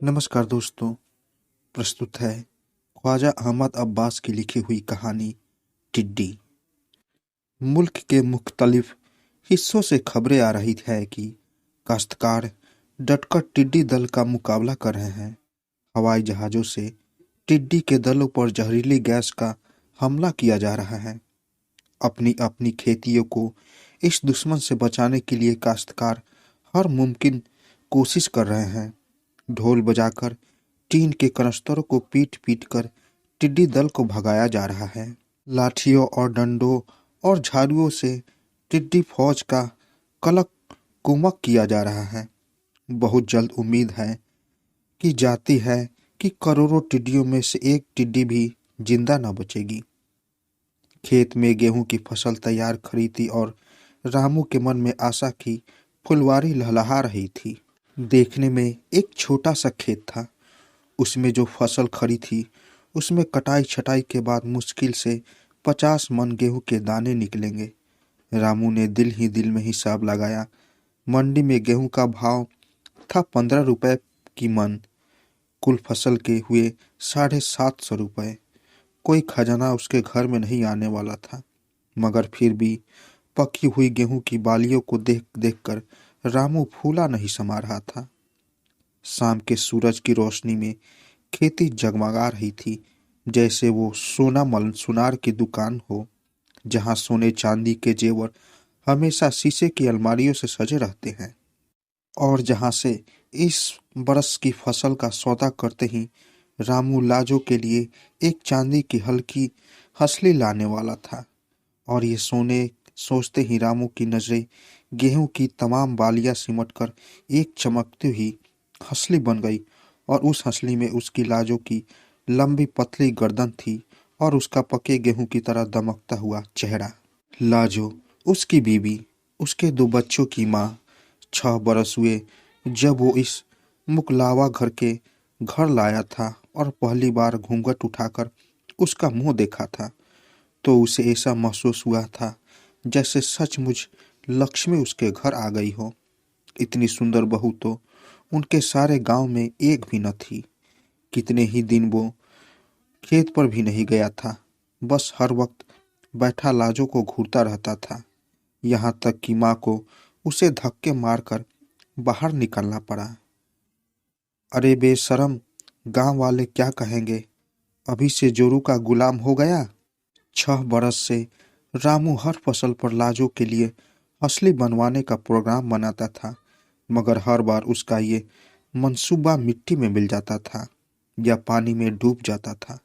नमस्कार दोस्तों। प्रस्तुत है ख्वाजा अहमद अब्बास की लिखी हुई कहानी टिड्डी। मुल्क के मुख्तलिफ हिस्सों से खबरें आ रही है कि काश्तकार डटकर टिड्डी दल का मुकाबला कर रहे हैं। हवाई जहाज़ों से टिड्डी के दलों पर जहरीली गैस का हमला किया जा रहा है। अपनी अपनी खेतियों को इस दुश्मन से बचाने के लिए काश्तकार हर मुमकिन कोशिश कर रहे हैं। ढोल बजाकर टीन के कनस्तरों को पीट पीट कर टिड्डी दल को भगाया जा रहा है। लाठियों और डंडों और झाड़ुओं से टिड्डी फौज का कलक कुमक किया जा रहा है। बहुत जल्द उम्मीद है कि जाती है कि करोड़ों टिड्डियों में से एक टिड्डी भी जिंदा न बचेगी। खेत में गेहूं की फसल तैयार खड़ी थी और रामू के मन में आशा की फुलवारी लहलहा रही थी। देखने में एक छोटा सा खेत था। उसमें जो फसल खड़ी थी उसमें कटाई छटाई के बाद मुश्किल से 50 मन गेहूं के दाने निकलेंगे। रामू ने दिल ही दिल में हिसाब लगाया। मंडी में गेहूं का भाव था 15 रुपए की मन। कुल फसल के हुए 750 रुपए। कोई खजाना उसके घर में नहीं आने वाला था, मगर फिर भी पकी हुई गेहूं की बालियों को देख देख कर रामू फूला नहीं समा रहा था। शाम के सूरज की रोशनी में खेती जगमगा रही थी, जैसे वो सुनार की दुकान हो, जहां सोने चांदी के जेवर हमेशा शीशे की अलमारियों से सजे रहते हैं, और जहां से इस बरस की फसल का सौदा करते ही रामू लाजो के लिए एक चांदी की हल्की हंसली लाने वाला था। और ये सोचते ही रामू की नजरें गेहूं की तमाम बालियां सिमटकर एक चमकती हुई हंसली बन गई, और उस हंसली में उसकी लाजो की लंबी पतली गर्दन थी और उसका पके गेहूं की तरह दमकता हुआ चेहरा। लाजो, उसकी बीवी, उसके 2 बच्चों की माँ। 6 बरस हुए जब वो इस मुकलावा घर लाया था और पहली बार घूंघट उठाकर उसका मुंह देखा था, तो उसे ऐसा महसूस हुआ था जैसे सचमुच लक्ष्मी उसके घर आ गई हो। इतनी सुंदर बहू तो उनके सारे गांव में एक भी न थी। कितने ही दिन वो खेत पर भी नहीं गया था, बस हर वक्त बैठा लाजो को घूरता रहता था। यहाँ तक कि माँ को उसे धक्के मारकर बाहर निकलना पड़ा। अरे बेशरम, गांव वाले क्या कहेंगे, अभी से जोरू का गुलाम हो गया। 6 बरस से रामू हर फसल पर लाजो के लिए असली बनवाने का प्रोग्राम बनाता था, मगर हर बार उसका ये मंसूबा मिट्टी में मिल जाता था या पानी में डूब जाता था।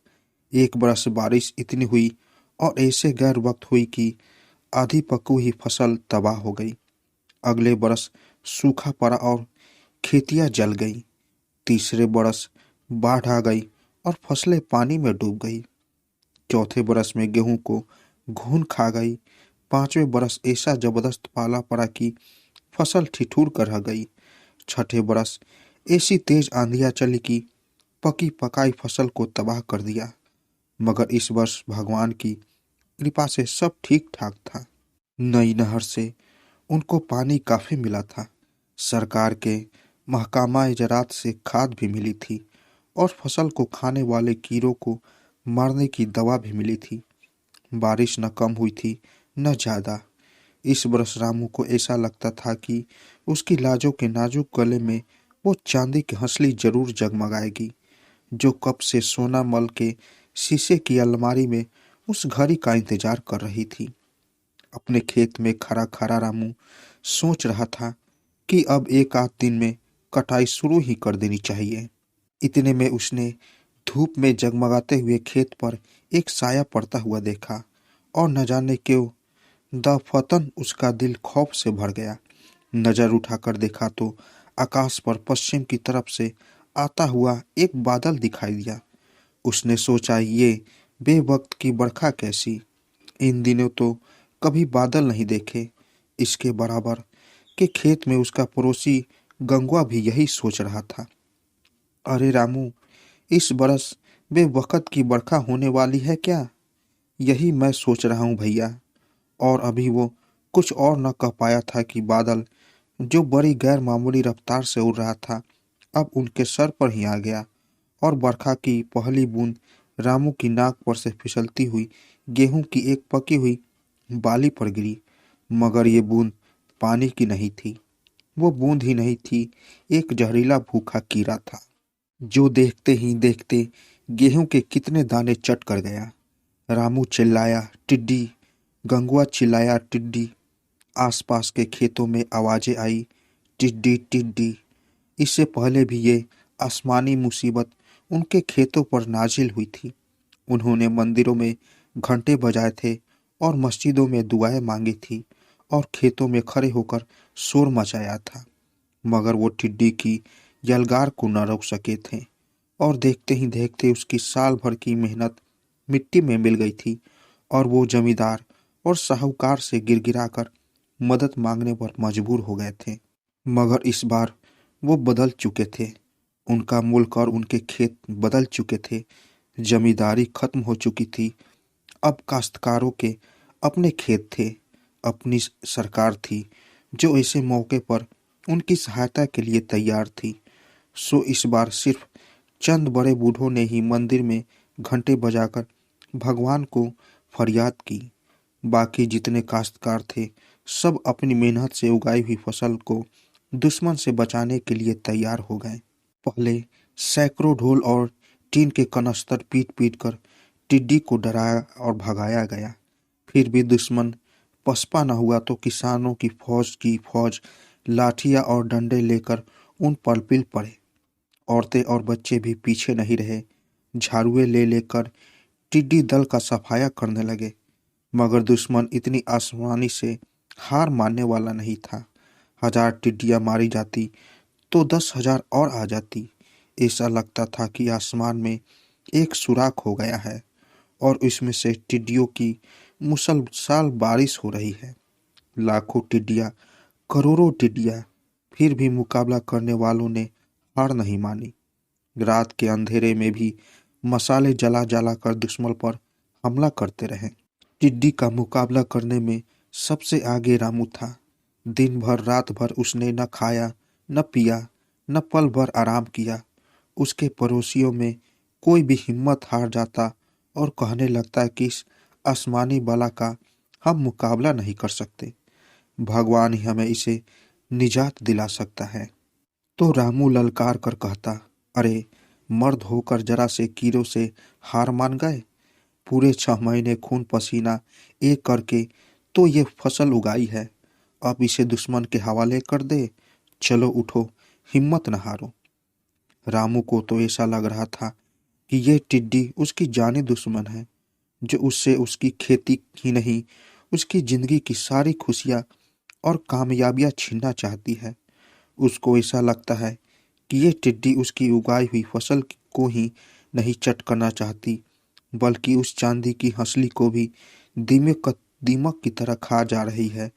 एक बरस बारिश इतनी हुई और ऐसे गैर वक्त हुई कि आधी पकी हुई फसल तबाह हो गई। अगले बरस सूखा पड़ा और खेतियां जल गई। तीसरे बरस बाढ़ आ गई और फसलें पानी में डूब गई। चौथे बरस में गेहूं को घून खा गई। 5वें बरस ऐसा जबरदस्त पाला पड़ा कि फसल ठिठुर कर रह गई। 6ठे बरस ऐसी तेज आंधियां चली कि पकी पकाई फसल को तबाह कर दिया। मगर इस वर्ष भगवान की कृपा से सब ठीक ठाक था। नई नहर से उनको पानी काफी मिला था। सरकार के महकामा ज़राअत से खाद भी मिली थी और फसल को खाने वाले कीड़ों को मारने की दवा भी मिली थी। बारिश न कम हुई थी न ज्यादा। इस बरस रामू को ऐसा लगता था कि उसकी लाजो के नाजुक गले में वो चांदी की हंसली जरूर जगमगाएगी, जो कब से सोना मल के शीशे की अलमारी में उस घड़ी का इंतजार कर रही थी। अपने खेत में खड़ा खड़ा रामू सोच रहा था कि अब एक आध दिन में कटाई शुरू ही कर देनी चाहिए। इतने में उसने धूप में जगमगाते हुए खेत पर एक साया पड़ता हुआ देखा, और न जाने क्यों दफतन उसका दिल खौफ से भर गया। नजर उठाकर देखा तो आकाश पर पश्चिम की तरफ से आता हुआ एक बादल दिखाई दिया। उसने सोचा, ये बेवक्त की बरखा कैसी। इन दिनों तो कभी बादल नहीं देखे। इसके बराबर के खेत में उसका पड़ोसी गंगवा भी यही सोच रहा था। अरे रामू, इस बरस बेवक्त की बरखा होने वाली है क्या? यही मैं सोच रहा हूँ भैया। और अभी वो कुछ और न कह पाया था कि बादल, जो बड़ी गैर मामूली रफ्तार से उड़ रहा था, अब उनके सर पर ही आ गया और बरखा की पहली बूंद रामू की नाक पर से फिसलती हुई गेहूं की एक पकी हुई बाली पर गिरी। मगर ये बूंद पानी की नहीं थी, वो बूंद ही नहीं थी, एक जहरीला भूखा कीड़ा था जो देखते ही देखते गेहूं के कितने दाने चट कर गया। रामू चिल्लाया, टिड्डी। गंगुआ चिल्लाया, टिड्डी। आसपास के खेतों में आवाजें आई, टिड्डी टिड्डी। इससे पहले भी ये आसमानी मुसीबत उनके खेतों पर नाजिल हुई थी। उन्होंने मंदिरों में घंटे बजाए थे और मस्जिदों में दुआएं मांगी थी और खेतों में खड़े होकर शोर मचाया था, मगर वो टिड्डी की यलगार को न रोक सके थे और देखते ही देखते उसकी साल भर की मेहनत मिट्टी में मिल गई थी और वो जमींदार और साहूकार से गिड़गिड़ाकर मदद मांगने पर मजबूर हो गए थे। मगर इस बार वो बदल चुके थे, उनका मुल्क और उनके खेत बदल चुके थे। जमींदारी खत्म हो चुकी थी, अब काश्तकारों के अपने खेत थे, अपनी सरकार थी जो ऐसे मौके पर उनकी सहायता के लिए तैयार थी। सो इस बार सिर्फ चंद बड़े बूढ़ों ने ही मंदिर में घंटे बजाकर भगवान को फरियाद की। बाकी जितने काश्तकार थे सब अपनी मेहनत से उगाई हुई फसल को दुश्मन से बचाने के लिए तैयार हो गए। पहले सैकड़ों ढोल और टीन के कनस्तर पीट पीट कर टिड्डी को डराया और भगाया गया। फिर भी दुश्मन पसपा न हुआ तो किसानों की फौज लाठियां और डंडे लेकर उन पर पिल पड़े। औरतें और बच्चे भी पीछे नहीं रहे, झाड़ुए ले लेकर टिड्डी दल का सफाया करने लगे। मगर दुश्मन इतनी आसानी से हार मानने वाला नहीं था। 1000 टिड्डियां मारी जाती तो 10,000 और आ जाती। ऐसा लगता था कि आसमान में एक सुराख हो गया है और इसमें से टिड्डियों की मुसलसल बारिश हो रही है। लाखों टिड्डियां, करोड़ों टिड्डियां, फिर भी मुकाबला करने वालों ने हार नहीं मानी। रात के अंधेरे में भी मसाले जला जला कर दुश्मन पर हमला करते रहे। टिड्डी का मुकाबला करने में सबसे आगे रामू था। दिन भर रात भर उसने न खाया न पिया न पल भर आराम किया। उसके पड़ोसियों में कोई भी हिम्मत हार जाता और कहने लगता कि इस आसमानी बला का हम मुकाबला नहीं कर सकते, भगवान ही हमें इसे निजात दिला सकता है। तो रामू ललकार कर कहता, अरे मर्द होकर जरा से कीड़ों से हार मान गए। पूरे 6 महीने खून पसीना एक करके तो ये फसल उगाई है, अब इसे दुश्मन के हवाले कर दे। चलो उठो, हिम्मत न हारो। रामू को तो ऐसा लग रहा था कि ये टिड्डी उसकी जानी दुश्मन है, जो उससे उसकी खेती ही नहीं उसकी जिंदगी की सारी खुशियां और कामयाबियां छीनना चाहती है। उसको ऐसा लगता है कि ये टिड्डी उसकी उगाई हुई फसल को ही नहीं चट करना चाहती, बल्कि उस चांदी की हंसली को भी दीमक की तरह खा जा रही है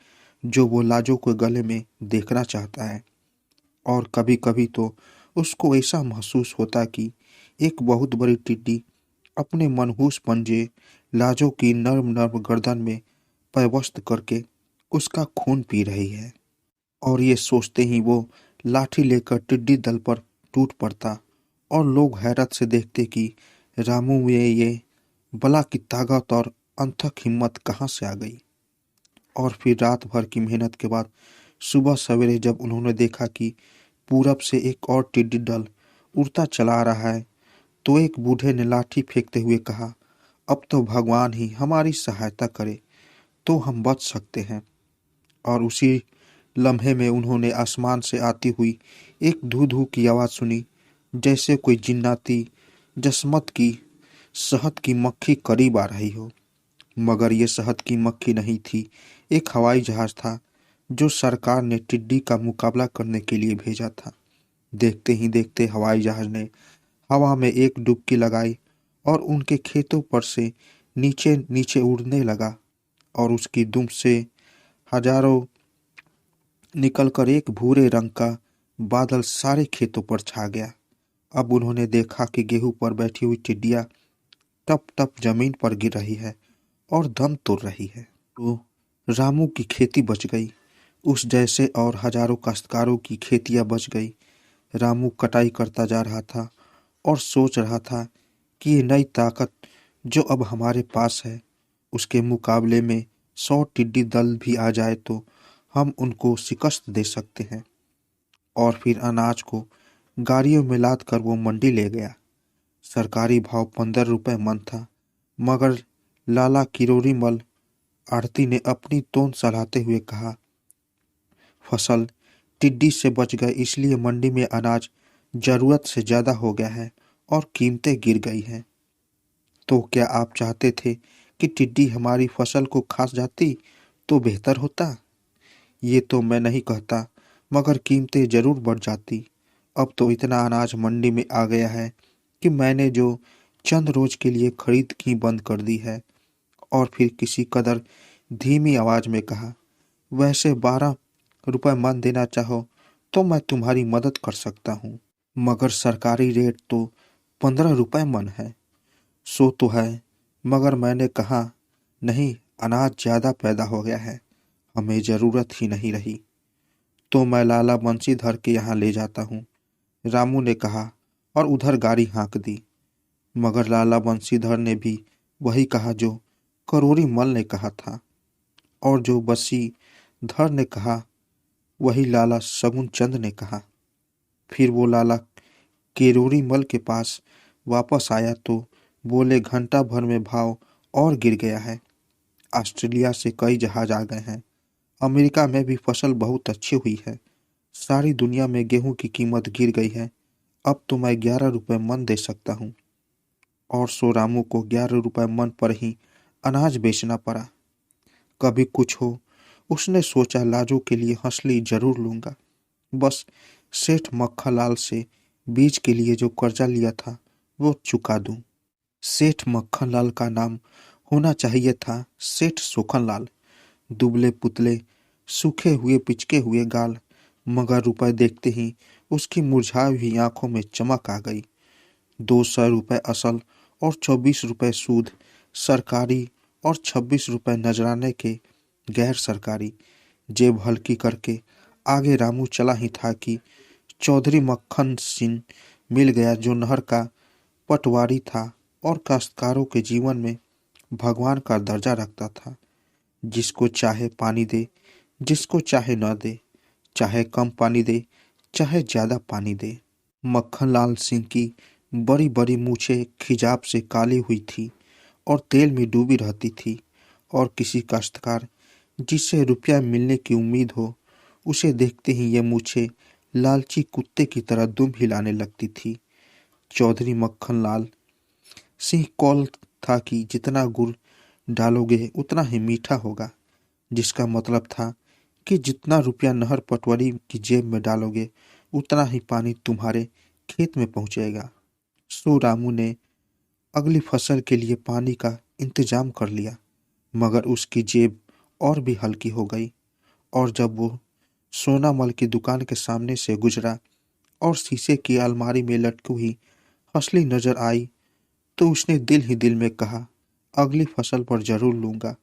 जो वो लाजो के गले में देखना चाहता है। और कभी कभी तो उसको ऐसा महसूस होता कि एक बहुत बड़ी टिड्डी अपने मनहूस पंजे लाजो की नर्म नर्म गर्दन में पैवस्त करके उसका खून पी रही है। और ये सोचते ही वो लाठी लेकर टिड्डी दल पर टूट पड़ता और लोग हैरत से देखते कि रामू में ये बला की ताकत और अथक हिम्मत कहाँ से आ गई। और फिर रात भर की मेहनत के बाद सुबह सवेरे जब उन्होंने देखा कि पूरब से एक और टिड्डी दल उड़ता चला आ रहा है, तो एक बूढ़े ने लाठी फेंकते हुए कहा, अब तो भगवान ही हमारी सहायता करे तो हम बच सकते हैं। और उसी लम्हे में उन्होंने आसमान से आती हुई एक धू धू की आवाज़ सुनी, जैसे कोई जिन्नाती जसमत की शहद की मक्खी करीब आ रही हो। मगर ये शहद की मक्खी नहीं थी, एक हवाई जहाज था जो सरकार ने टिड्डी का मुकाबला करने के लिए भेजा था। देखते ही देखते हवाई जहाज ने हवा में एक डुबकी लगाई और उनके खेतों पर से नीचे नीचे उड़ने लगा और उसकी दुम से हजारों निकलकर एक भूरे रंग का बादल सारे खेतों पर छा गया। अब उन्होंने देखा कि गेहूं पर बैठी हुई टिड्डियां टप टप जमीन पर गिर रही है और दम तोड़ रही है। तो रामू की खेती बच गई, उस जैसे और हजारों काश्तकारों की खेतियां बच गई। रामू कटाई करता जा रहा था और सोच रहा था कि ये नई ताकत जो अब हमारे पास है, उसके मुकाबले में 100 टिड्डी दल भी आ जाए तो हम उनको शिकस्त दे सकते हैं। और फिर अनाज को गाड़ियों में लाद कर वो मंडी ले गया। सरकारी भाव 15 रुपए मन था, मगर लाला किरोड़ी मल आढ़ती ने अपनी तोंद सलाहते हुए कहा, फसल टिड्डी से बच गए इसलिए मंडी में अनाज जरूरत से ज्यादा हो गया है और कीमतें गिर गई हैं। तो क्या आप चाहते थे कि टिड्डी हमारी फसल को खा जाती तो बेहतर होता? ये तो मैं नहीं कहता, मगर कीमतें जरूर बढ़ जाती। अब तो इतना अनाज मंडी में आ गया है कि मैंने जो चंद रोज के लिए खरीद की बंद कर दी है। और फिर किसी कदर धीमी आवाज में कहा, वैसे 12 रुपए मन देना चाहो तो मैं तुम्हारी मदद कर सकता हूँ, मगर सरकारी रेट तो 15 रुपए मन है। सो तो है, मगर मैंने कहा नहीं, अनाज ज्यादा पैदा हो गया है, हमें जरूरत ही नहीं रही। तो मैं लाला बंशीधर के यहाँ ले जाता हूँ, रामू ने कहा और उधर गाड़ी हाँक दी। मगर लाला बंशीधर ने भी वही कहा जो करोड़ी मल ने कहा था, और जो बंशीधर ने कहा वही लाला शगुन चंद ने कहा। फिर वो लाला किरोड़ी मल के पास वापस आया तो बोले, घंटा भर में भाव और गिर गया है। ऑस्ट्रेलिया से कई जहाज आ गए हैं, अमेरिका में भी फसल बहुत अच्छी हुई है, सारी दुनिया में गेहूं की कीमत गिर गई है। अब तो मैं 11 रुपए मन दे सकता हूँ। और सो रामू को 11 रुपए मन पर ही अनाज बेचना पड़ा। कभी कुछ हो, उसने सोचा लाजो के लिए हंसली जरूर लूंगा, बस सेठ मक्खनलाल से बीज के लिए जो कर्जा लिया था वो चुका दूं। सेठ मक्खनलाल का नाम होना चाहिए था सेठ सोखनलाल। दुबले पुतले, सूखे हुए पिचके हुए गाल, मगर रुपए देखते ही उसकी मुरझाई हुई आंखों में चमक आ गई। 200 रुपए असल और 24 रुपए सूद सरकारी और 26 रुपए नजराने के गैर सरकारी। जेब हल्की करके आगे रामू चला ही था कि चौधरी मक्खन सिंह मिल गया, जो नहर का पटवारी था और काश्तकारों के जीवन में भगवान का दर्जा रखता था। जिसको चाहे पानी दे, जिसको चाहे न दे, चाहे कम पानी दे, चाहे ज्यादा पानी दे। मक्खनलाल सिंह की बड़ी बड़ी मूछें खिजाब से काली हुई थी और तेल में डूबी रहती थी, और किसी काश्तकार जिससे रुपया मिलने की उम्मीद हो, उसे देखते ही ये मूछें लालची कुत्ते की तरह दुम हिलाने लगती थी। चौधरी मक्खनलाल सिंह कौल था कि जितना गुड़ डालोगे उतना ही मीठा होगा, जिसका मतलब था कि जितना रुपया नहर पटवारी की जेब में डालोगे उतना ही पानी तुम्हारे खेत में पहुंचेगा। सो रामू ने अगली फसल के लिए पानी का इंतजाम कर लिया, मगर उसकी जेब और भी हल्की हो गई। और जब वो सोनामल की दुकान के सामने से गुजरा और शीशे की अलमारी में लटकी हुई हंसली नजर आई, तो उसने दिल ही दिल में कहा, अगली फसल पर जरूर लूंगा,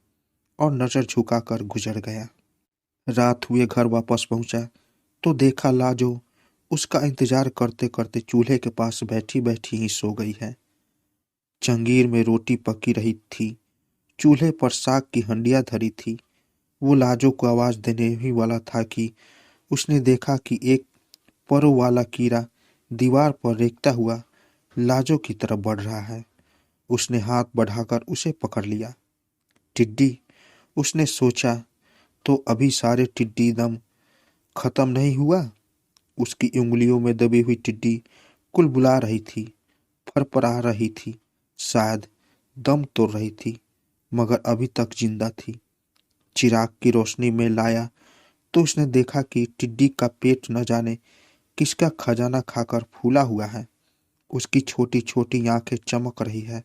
और नजर झुकाकर गुजर गया। रात हुए घर वापस पहुंचा तो देखा लाजो उसका इंतजार करते करते चूल्हे के पास बैठी बैठी ही सो गई है। जंगीर में रोटी पकी रही थी, चूल्हे पर साग की हंडिया धरी थी। वो लाजो को आवाज देने ही वाला था कि उसने देखा कि एक परों वाला कीड़ा दीवार पर रेंगता हुआ लाजो की तरफ बढ़ रहा है। उसने हाथ बढ़ाकर उसे पकड़ लिया। टिड्डी, उसने सोचा, तो अभी सारे टिड्डी दम खत्म नहीं हुआ। उसकी उंगलियों में दबी हुई टिड्डी कुलबुला रही थी, फरफरा रही थी, शायद दम तोड़ रही थी, मगर अभी तक जिंदा थी। चिराग की रोशनी में लाया तो उसने देखा कि टिड्डी का पेट न जाने किसका खजाना खाकर फूला हुआ है। उसकी छोटी छोटी आंखें चमक रही है,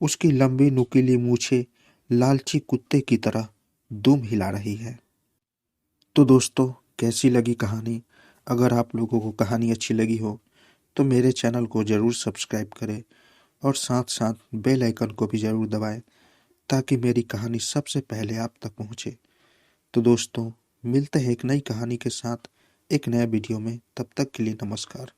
उसकी लंबी नुकीली मूछें लालची कुत्ते की तरह दुम हिला रही है। तो दोस्तों, कैसी लगी कहानी? अगर आप लोगों को कहानी अच्छी लगी हो तो मेरे चैनल को ज़रूर सब्सक्राइब करें और साथ साथ बेल आइकन को भी ज़रूर दबाएं, ताकि मेरी कहानी सबसे पहले आप तक पहुंचे। तो दोस्तों, मिलते हैं एक नई कहानी के साथ एक नया वीडियो में। तब तक के लिए नमस्कार।